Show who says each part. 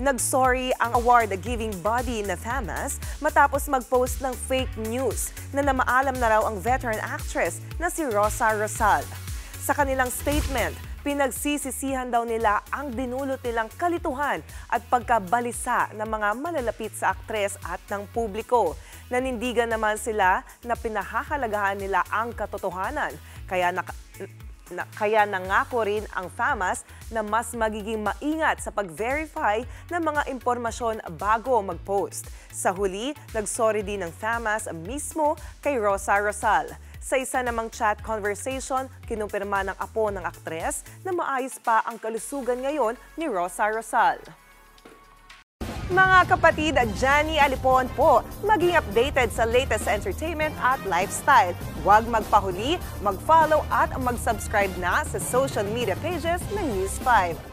Speaker 1: Nag-sorry ang award-giving body na FAMAS matapos mag-post ng fake news na namaalam na raw ang veteran actress na si Rosa Rosal. Sa kanilang statement, pinagsisisihan daw nila ang dinulot nilang kalituhan at pagkabalisa ng mga malalapit sa aktres at ng publiko. Nanindigan naman sila na pinahahalagahan nila ang katotohanan. Kaya nangako rin ang FAMAS na mas magiging maingat sa pag-verify ng mga impormasyon bago mag-post. Sa huli, nagsorry din ng FAMAS mismo kay Rosa Rosal. Sa isa namang chat conversation, kinumpirma ng apo ng aktres na maayos pa ang kalusugan ngayon ni Rosa Rosal. Mga kapatid, Johnny Alipon po, maging updated sa latest entertainment at lifestyle. Huwag magpahuli, mag-follow at mag-subscribe na sa social media pages ng News 5.